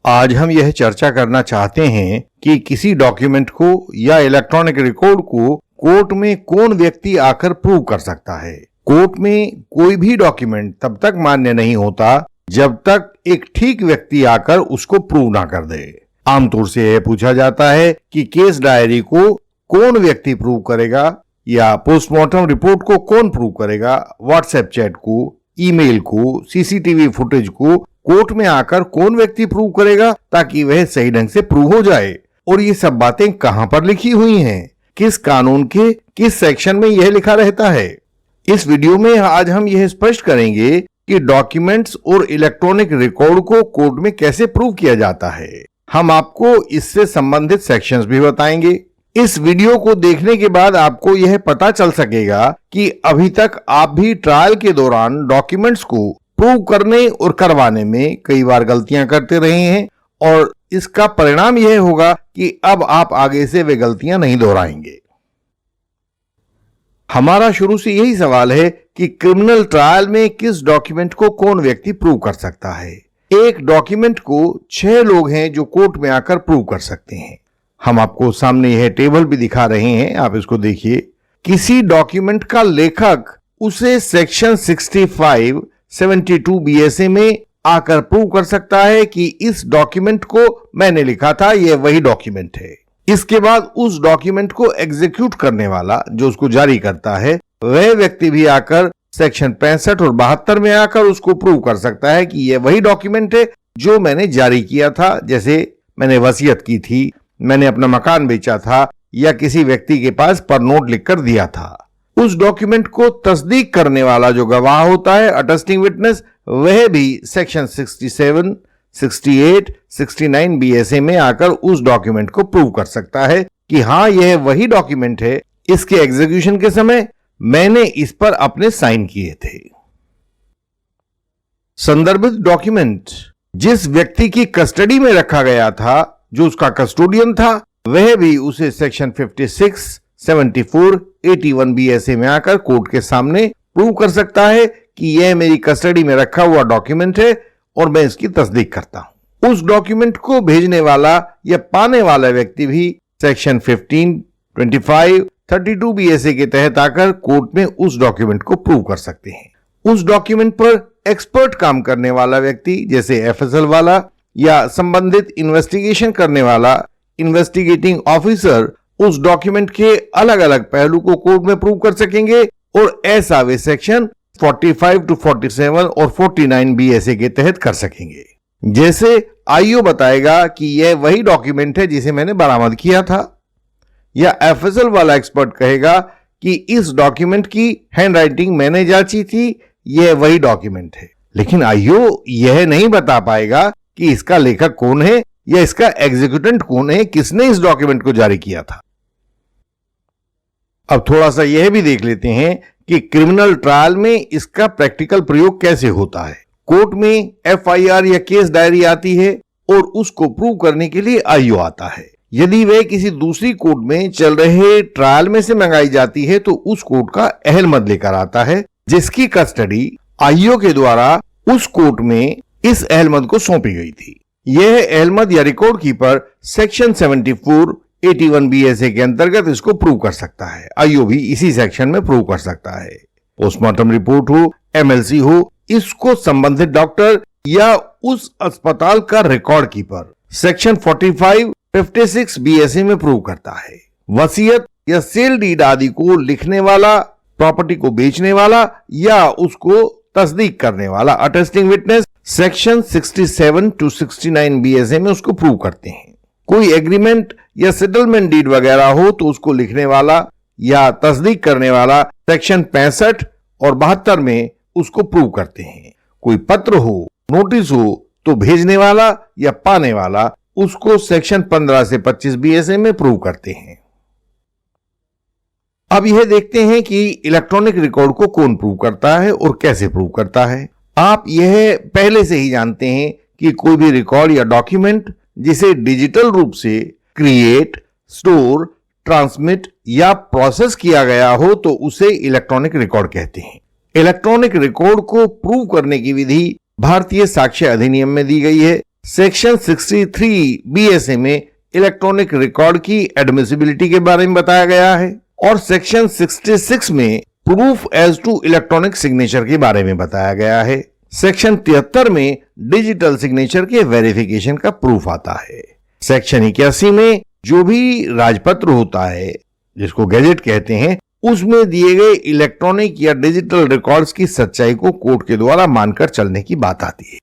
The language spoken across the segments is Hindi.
आज हम यह चर्चा करना चाहते हैं कि किसी डॉक्यूमेंट को या इलेक्ट्रॉनिक रिकॉर्ड को कोर्ट में कौन व्यक्ति आकर प्रूव कर सकता है। कोर्ट में कोई भी डॉक्यूमेंट तब तक मान्य नहीं होता जब तक एक ठीक व्यक्ति आकर उसको प्रूव ना कर दे। आमतौर से यह पूछा जाता है कि केस डायरी को कौन व्यक्ति प्रूव करेगा या पोस्टमार्टम रिपोर्ट को कौन प्रूव करेगा, व्हाट्सएप चैट को, ईमेल को, सीसीटीवी फुटेज को कोर्ट में आकर कौन व्यक्ति प्रूव करेगा ताकि वह सही ढंग से प्रूव हो जाए। और ये सब बातें कहां पर लिखी हुई हैं, किस कानून के किस सेक्शन में यह लिखा रहता है। इस वीडियो में आज हम यह स्पष्ट करेंगे कि डॉक्यूमेंट्स और इलेक्ट्रॉनिक रिकॉर्ड को कोर्ट में कैसे प्रूव किया जाता है। हम आपको इससे संबंधित सेक्शंस भी बताएंगे। इस वीडियो को देखने के बाद आपको यह पता चल सकेगा कि अभी तक आप भी ट्रायल के दौरान डॉक्यूमेंट्स को प्रूव करने और करवाने में कई बार गलतियां करते रहे हैं और इसका परिणाम यह होगा कि अब आप आगे से वे गलतियां नहीं दोहराएंगे। हमारा शुरू से यही सवाल है कि क्रिमिनल ट्रायल में किस डॉक्यूमेंट को कौन व्यक्ति प्रूव कर सकता है। एक डॉक्यूमेंट को 6 लोग हैं जो कोर्ट में आकर प्रूव कर सकते हैं। हम आपको सामने यह टेबल भी दिखा रहे हैं, आप इसको देखिए। किसी डॉक्यूमेंट का लेखक उसे सेक्शन 65, 72 BSA में आकर प्रूव कर सकता है कि इस डॉक्यूमेंट को मैंने लिखा था, यह वही डॉक्यूमेंट है। इसके बाद उस डॉक्यूमेंट को एग्जीक्यूट करने वाला जो उसको जारी करता है वह व्यक्ति भी आकर सेक्शन 65 और 72 में आकर उसको प्रूव कर सकता है कि यह वही डॉक्यूमेंट है जो मैंने जारी किया था। जैसे मैंने वसीयत की थी, मैंने अपना मकान बेचा था या किसी व्यक्ति के पास पर नोट लिखकर दिया था। उस डॉक्यूमेंट को तस्दीक करने वाला जो गवाह होता है, अटेस्टिंग विटनेस, वह भी सेक्शन 67, 68, 69 BSA में आकर उस डॉक्यूमेंट को प्रूव कर सकता है कि हां यह वही डॉक्यूमेंट है, इसके एग्जीक्यूशन के समय मैंने इस पर अपने साइन किए थे। संदर्भित डॉक्यूमेंट जिस व्यक्ति की कस्टडी में रखा गया था, जो उसका कस्टोडियन था, वह भी उसे सेक्शन 56, 74, 81 BSA में आकर कोर्ट के सामने प्रूव कर सकता है कि यह मेरी कस्टडी में रखा हुआ डॉक्यूमेंट है और मैं इसकी तस्दीक करता हूं। उस डॉक्यूमेंट को भेजने वाला या पाने वाला व्यक्ति भी सेक्शन 15, 25, 32 BSA के तहत आकर कोर्ट में उस डॉक्यूमेंट को प्रूव कर सकते हैं। उस डॉक्यूमेंट पर एक्सपर्ट काम करने वाला व्यक्ति जैसे FSL वाला या संबंधित इन्वेस्टिगेशन करने वाला इन्वेस्टिगेटिंग ऑफिसर उस डॉक्यूमेंट के अलग अलग पहलू को कोर्ट में प्रूव कर सकेंगे और ऐसा वे सेक्शन 45 to 47 और 49 BSA के तहत कर सकेंगे। जैसे IO बताएगा कि यह वही डॉक्यूमेंट है जिसे मैंने बरामद किया था, या FSL वाला एक्सपर्ट कहेगा कि इस डॉक्यूमेंट की हैंडराइटिंग मैंने जांची थी, यह वही डॉक्यूमेंट है। लेकिन IO यह नहीं बता पाएगा कि इसका लेखक कौन है या इसका एग्जीक्यूटेंट कौन है, किसने इस डॉक्यूमेंट को जारी किया था। अब थोड़ा सा यह भी देख लेते हैं कि क्रिमिनल ट्रायल में इसका प्रैक्टिकल प्रयोग कैसे होता है। कोर्ट में FIR या केस डायरी आती है और उसको प्रूव करने के लिए IO आता है। यदि वह किसी दूसरी कोर्ट में चल रहे ट्रायल में से मंगाई जाती है तो उस कोर्ट का अहलमद लेकर आता है जिसकी कस्टडी IO के द्वारा उस कोर्ट में इस अहलमद को सौंपी गई थी। यह अहलमद या रिकॉर्ड कीपर सेक्शन 74, 81 BSA के अंतर्गत इसको प्रूव कर सकता है। IO भी इसी सेक्शन में प्रूव कर सकता है। पोस्टमार्टम रिपोर्ट हो, MLC हो, इसको संबंधित डॉक्टर या उस अस्पताल का रिकॉर्ड कीपर सेक्शन 45, 56 BSA में प्रूव करता है। वसीयत या सेल डीड आदि को लिखने वाला, प्रॉपर्टी को बेचने वाला या उसको तस्दीक करने वाला attesting witness section 67 to 69 BSA में उसको प्रूव करते हैं। कोई एग्रीमेंट या सेटलमेंट डीड वगैरह हो तो उसको लिखने वाला या तस्दीक करने वाला सेक्शन 65 और 72 में उसको प्रूव करते हैं। कोई पत्र हो, नोटिस हो तो भेजने वाला या पाने वाला उसको सेक्शन 15 से 25 BSA में प्रूव करते हैं। अब यह देखते हैं कि इलेक्ट्रॉनिक रिकॉर्ड को कौन प्रूव करता है और कैसे प्रूव करता है। आप यह पहले से ही जानते हैं कि कोई भी रिकॉर्ड या डॉक्यूमेंट जिसे डिजिटल रूप से क्रिएट, स्टोर, ट्रांसमिट या प्रोसेस किया गया हो तो उसे इलेक्ट्रॉनिक रिकॉर्ड कहते हैं। इलेक्ट्रॉनिक रिकॉर्ड को प्रूव करने की विधि भारतीय साक्ष्य अधिनियम में दी गई है। सेक्शन 63 BSA में इलेक्ट्रॉनिक रिकॉर्ड की एडमिसिबिलिटी के बारे में बताया गया है और सेक्शन 66 में proof as to electronic signature के बारे में बताया गया है। सेक्शन 73 में डिजिटल सिग्नेचर के वेरिफिकेशन का प्रूफ आता है। सेक्शन 81 में जो भी राजपत्र होता है, जिसको गैजेट कहते हैं, उसमें दिए गए इलेक्ट्रॉनिक या डिजिटल रिकॉर्ड्स की सच्चाई को कोर्ट के द्वारा मानकर चलने की बात आती है।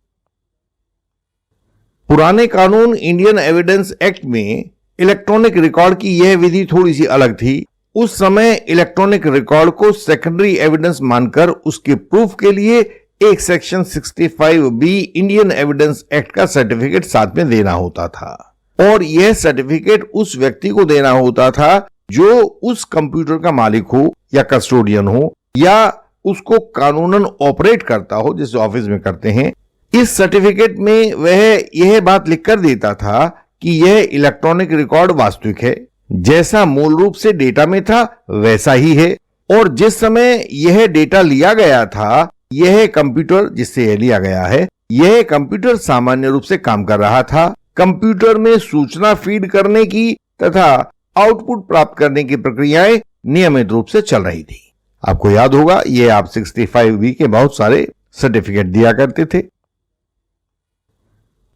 पुराने कानून इंडियन एविडेंस एक्ट में इलेक्ट्रॉनिक रिकॉर्ड की यह विधि थोड़ी सी अलग थी। उस समय इलेक्ट्रॉनिक रिकॉर्ड को सेकेंडरी एविडेंस मानकर उसके प्रूफ के लिए एक section 65B Indian evidence act का सर्टिफिकेट साथ में देना होता था और यह सर्टिफिकेट उस व्यक्ति को देना होता था जो उस कंप्यूटर का मालिक हो या कस्टोडियन हो या उसको कानूनन ऑपरेट करता हो, जिसे ऑफिस में करते हैं। इस सर्टिफिकेट में वह यह बात लिखकर देता था कि यह इलेक्ट्रॉनिक रिकॉर्ड वास्तविक है, जैसा मूल रूप से डेटा में था वैसा ही है और जिस समय यह डेटा लिया गया था, यह कंप्यूटर जिससे यह लिया गया है, यह कंप्यूटर सामान्य रूप से काम कर रहा था। कंप्यूटर में सूचना फीड करने की तथा आउटपुट प्राप्त करने की प्रक्रियाएं नियमित रूप से चल रही थी। आपको याद होगा, यह आप 65B के बहुत सारे सर्टिफिकेट दिया करते थे।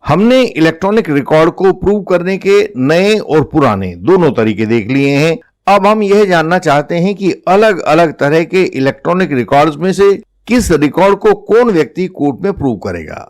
हमने इलेक्ट्रॉनिक रिकॉर्ड को प्रूव करने के नए और पुराने दोनों तरीके देख लिए हैं। अब हम यह जानना चाहते हैं कि अलग अलग तरह के इलेक्ट्रॉनिक रिकॉर्ड्स में से किस रिकॉर्ड को कौन व्यक्ति कोर्ट में प्रूव करेगा।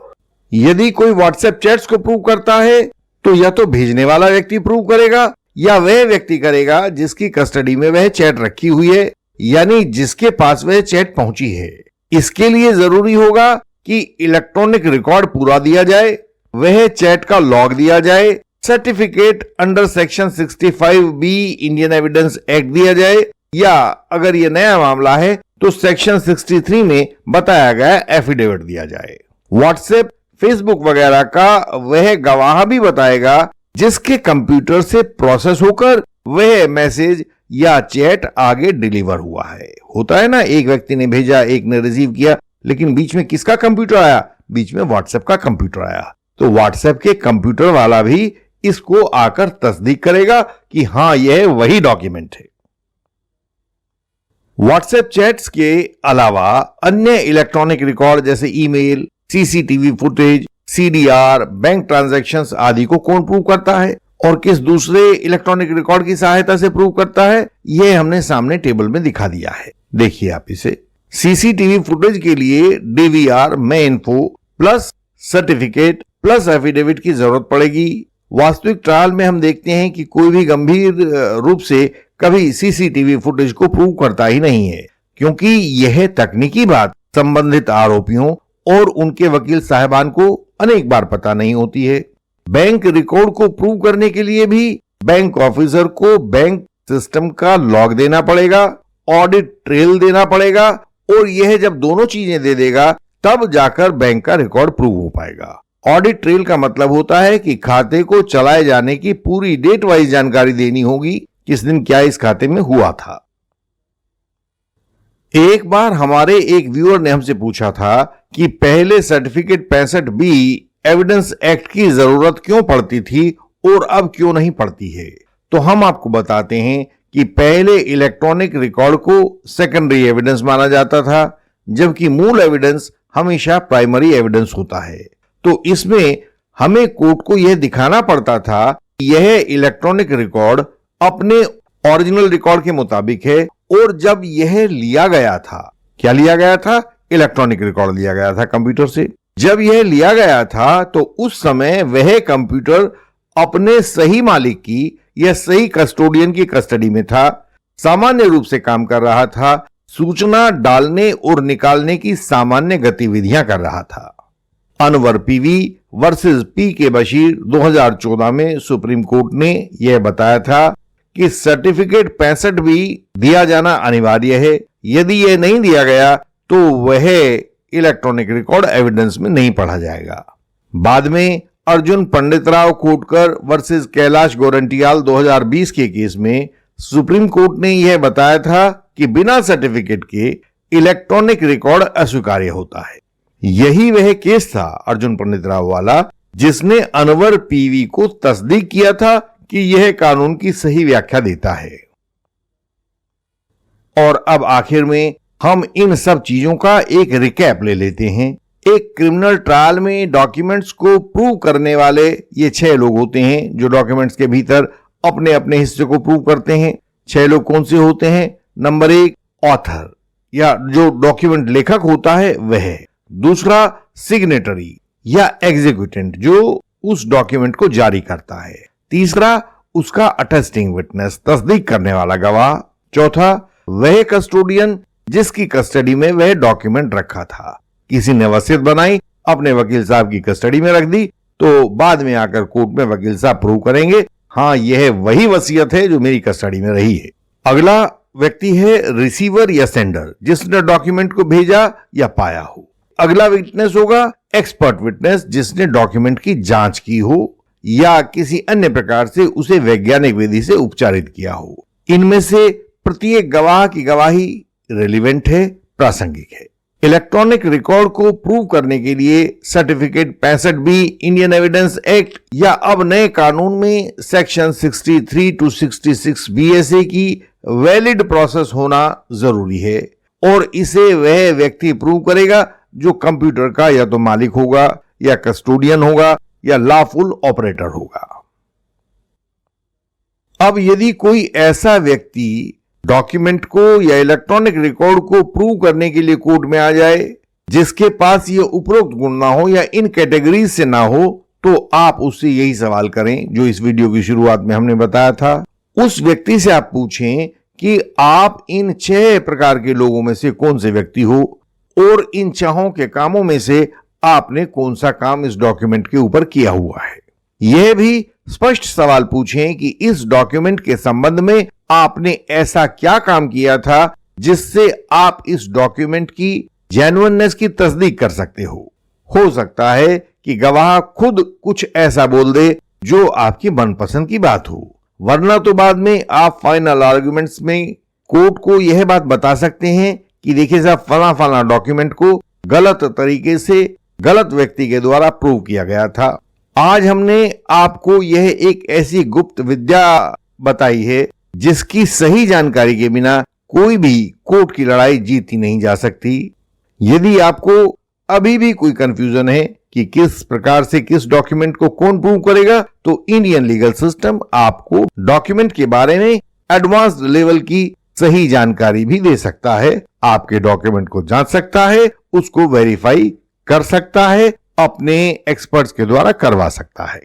यदि कोई व्हाट्सएप चैट्स को प्रूव करता है तो या तो भेजने वाला व्यक्ति प्रूव करेगा या वह व्यक्ति करेगा जिसकी कस्टडी में वह चैट रखी हुई है, यानी जिसके पास वह चैट पहुंची है। इसके लिए जरूरी होगा कि इलेक्ट्रॉनिक रिकॉर्ड पूरा दिया जाए, वह चैट का लॉग दिया जाए, certificate under section 65B Indian evidence act दिया जाए या अगर यह नया मामला है तो सेक्शन 63 में बताया गया एफिडेविट दिया जाए। व्हाट्सएप, फेसबुक वगैरह का वह गवाह भी बताएगा जिसके कंप्यूटर से प्रोसेस होकर वह मैसेज या चैट आगे डिलीवर हुआ है। होता है ना, एक व्यक्ति ने भेजा, एक ने रिसीव किया, लेकिन बीच में किसका कंप्यूटर आया? बीच में व्हाट्सएप का कंप्यूटर आया। तो व्हाट्सएप के कंप्यूटर वाला भी इसको आकर तस्दीक करेगा कि हां यह वही डॉक्यूमेंट है। व्हाट्सएप चैट्स के अलावा अन्य इलेक्ट्रॉनिक रिकॉर्ड जैसे email, CCTV footage, CDR, bank transactions आदि को कौन प्रूव करता है और किस दूसरे इलेक्ट्रॉनिक रिकॉर्ड की सहायता से प्रूव करता है, यह हमने सामने टेबल में दिखा दिया है। देखिए आप इसे। सीसीटीवी फुटेज के लिए डीवीआर में info plus certificate plus affidavit की जरूरत पड़ेगी। वास्तविक ट्रायल में हम देखते हैं कि कोई भी गंभीर रूप से कभी सीसीटीवी फुटेज को प्रूव करता ही नहीं है, क्योंकि यह तकनीकी बात संबंधित आरोपियों और उनके वकील साहिबान को अनेक बार पता नहीं होती है। बैंक रिकॉर्ड को प्रूव करने के लिए भी बैंक ऑफिसर को बैंक सिस्टम का लॉग देना पड़ेगा, ऑडिट ट्रेल देना पड़ेगा और यह जब दोनों चीजें दे देगा तब जाकर बैंक का रिकॉर्ड प्रूव हो पाएगा। ऑडिट ट्रेल का मतलब होता है कि खाते को चलाए जाने की पूरी डेट वाइज जानकारी देनी होगी, किस दिन क्या इस खाते में हुआ था। एक बार हमारे एक व्यूअर ने हमसे पूछा था कि पहले सर्टिफिकेट 65B एविडेंस एक्ट की जरूरत क्यों पड़ती थी और अब क्यों नहीं पड़ती है। तो हम आपको बताते हैं कि पहले इलेक्ट्रॉनिक रिकॉर्ड को सेकेंडरी एविडेंस माना जाता था, जबकि मूल एविडेंस हमेशा प्राइमरी एविडेंस होता है। तो इसमें हमें कोर्ट को यह दिखाना पड़ता था कि यह इलेक्ट्रॉनिक रिकॉर्ड अपने ओरिजिनल रिकॉर्ड के मुताबिक है और जब यह लिया गया था, क्या लिया गया था? इलेक्ट्रॉनिक रिकॉर्ड लिया गया था कंप्यूटर से। जब यह लिया गया था तो उस समय वह कंप्यूटर अपने सही मालिक की या सही कस्टोडियन की कस्टडी में था, सामान्य रूप से काम कर रहा था, सूचना डालने और निकालने की सामान्य गतिविधियां कर रहा था। अनवर पीवी वर्सेस पी के बशीर 2014 में सुप्रीम कोर्ट ने यह बताया था कि सर्टिफिकेट 65B दिया जाना अनिवार्य है। यदि यह नहीं दिया गया तो वह इलेक्ट्रॉनिक रिकॉर्ड एविडेंस में नहीं पढ़ा जाएगा। बाद में अर्जुन पंडितराव खोटकर वर्सेस कैलाश गोरंटियाल 2020 के केस में सुप्रीम कोर्ट ने यह बताया था कि बिना सर्टिफिकेट के इलेक्ट्रॉनिक रिकॉर्ड अस्वीकार्य होता है। यही वह केस था अर्जुन पंडितराव वाला, जिसने अनवर पीवी को तस्दीक किया था कि यह कानून की सही व्याख्या देता है। और अब आखिर में हम इन सब चीजों का एक रिकैप ले लेते हैं। एक क्रिमिनल ट्रायल में डॉक्यूमेंट्स को प्रूव करने वाले ये 6 लोग होते हैं जो डॉक्यूमेंट्स के भीतर अपने अपने हिस्से को प्रूव करते हैं। 6 लोग कौन से होते हैं? नंबर 1 ऑथर या जो डॉक्यूमेंट लेखक होता है वह। दूसरा सिग्नेटरी या एग्जीक्यूटेंट जो उस डॉक्यूमेंट को जारी करता है। तीसरा उसका अटेस्टिंग विटनेस तस्दीक करने वाला गवाह। चौथा वह कस्टोडियन जिसकी कस्टडी में वह डॉक्यूमेंट रखा था। किसी ने वसीयत बनाई, अपने वकील साहब की कस्टडी में रख दी, तो बाद में आकर कोर्ट में वकील साहब प्रूव करेंगे हाँ यह वही वसीयत है जो मेरी कस्टडी में रही है। अगला व्यक्ति है रिसीवर या सेंडर जिसने डॉक्यूमेंट को भेजा या पाया हो। अगला विटनेस होगा एक्सपर्ट विटनेस जिसने डॉक्यूमेंट की जांच की हो या किसी अन्य प्रकार से उसे वैज्ञानिक विधि से उपचारित किया हो। इनमें से प्रत्येक गवाह की गवाही रेलिवेंट है, प्रासंगिक है। इलेक्ट्रॉनिक रिकॉर्ड को प्रूव करने के लिए certificate 65B Indian evidence act या अब नए कानून में सेक्शन 63 to 66 BSA की वैलिड प्रोसेस होना जरूरी है और इसे वह व्यक्ति प्रूव करेगा जो कंप्यूटर का या तो मालिक होगा या कस्टोडियन होगा या लॉफुल ऑपरेटर होगा। अब यदि कोई ऐसा व्यक्ति डॉक्यूमेंट को या इलेक्ट्रॉनिक रिकॉर्ड को प्रूव करने के लिए कोर्ट में आ जाए जिसके पास ये उपरोक्त गुण ना हो या इन कैटेगरीज से ना हो, तो आप उससे यही सवाल करें जो इस वीडियो की शुरुआत में हमने बताया था। उस व्यक्ति से आप पूछें कि आप इन 6 प्रकार के लोगों में से कौन से व्यक्ति हो और इन 6 के कामों में से आपने कौन सा काम इस डॉक्यूमेंट के ऊपर किया हुआ है। यह भी स्पष्ट सवाल पूछें कि इस डॉक्यूमेंट के संबंध में आपने ऐसा क्या काम किया था जिससे आप इस डॉक्यूमेंट की जेन्युइननेस की तस्दीक कर सकते हो सकता है कि गवाह खुद कुछ ऐसा बोल दे जो आपकी मनपसंद की बात हो, वरना तो बाद में आप फाइनल आर्गुमेंट्स में कोर्ट को यह बात बता सकते हैं कि देखिए साहब फला फला डॉक्यूमेंट को गलत तरीके से गलत व्यक्ति के द्वारा प्रूव किया गया था। आज हमने आपको यह एक ऐसी गुप्त विद्या बताई है जिसकी सही जानकारी के बिना कोई भी कोर्ट की लड़ाई जीती नहीं जा सकती। यदि आपको अभी भी कोई कंफ्यूजन है कि किस प्रकार से किस डॉक्यूमेंट को कौन प्रूव करेगा, तो इंडियन लीगल सिस्टम आपको डॉक्यूमेंट के बारे में एडवांस्ड लेवल की सही जानकारी भी दे सकता है। आपके डॉक्यूमेंट को जांच सकता है, उसको वेरीफाई कर सकता है, अपने एक्सपर्ट्स के द्वारा करवा सकता है।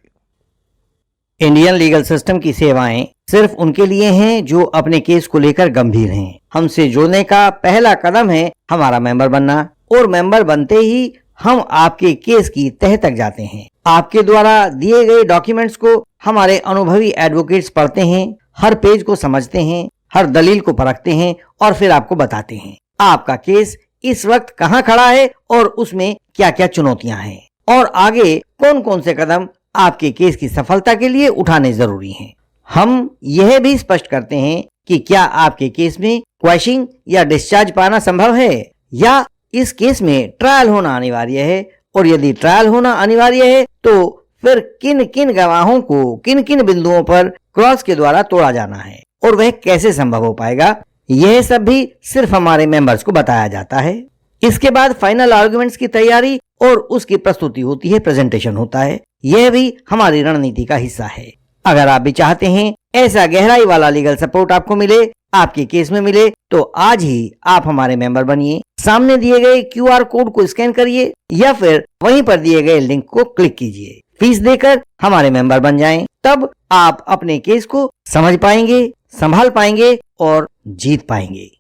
इंडियन लीगल सिस्टम की सेवाएं सिर्फ उनके लिए हैं जो अपने केस को लेकर गंभीर हैं। हमसे जुड़ने का पहला कदम है हमारा मेंबर बनना और मेंबर बनते ही हम आपके केस की तह तक जाते हैं। आपके द्वारा दिए गए डॉक्यूमेंट्स को हमारे अनुभवी एडवोकेट्स पढ़ते हैं, हर पेज को समझते हैं, हर दलील को परखते हैं और फिर आपको बताते हैं आपका केस इस वक्त कहाँ खड़ा है और उसमें क्या क्या चुनौतियां हैं और आगे कौन कौन से कदम आपके केस की सफलता के लिए उठाने जरूरी हैं। हम यह भी स्पष्ट करते हैं कि क्या आपके केस में क्वैशिंग या डिस्चार्ज पाना संभव है या इस केस में ट्रायल होना अनिवार्य है, और यदि ट्रायल होना अनिवार्य है तो फिर किन किन गवाहों को किन किन बिंदुओं पर क्रॉस के द्वारा तोड़ा जाना है और वह कैसे संभव हो पाएगा। यह सब भी सिर्फ हमारे मेंबर्स को बताया जाता है। इसके बाद फाइनल आर्गुमेंट्स की तैयारी और उसकी प्रस्तुति होती है, प्रेजेंटेशन होता है। यह भी हमारी रणनीति का हिस्सा है। अगर आप भी चाहते हैं ऐसा गहराई वाला लीगल सपोर्ट आपको मिले, आपके केस में मिले, तो आज ही आप हमारे मेंबर बनिए। सामने दिए गए QR कोड को स्कैन करिए या फिर वहीं पर दिए गए लिंक को क्लिक कीजिए। फीस देकर हमारे मेंबर बन जाएं। तब आप अपने केस को समझ पाएंगे, संभाल पाएंगे और जीत पाएंगे।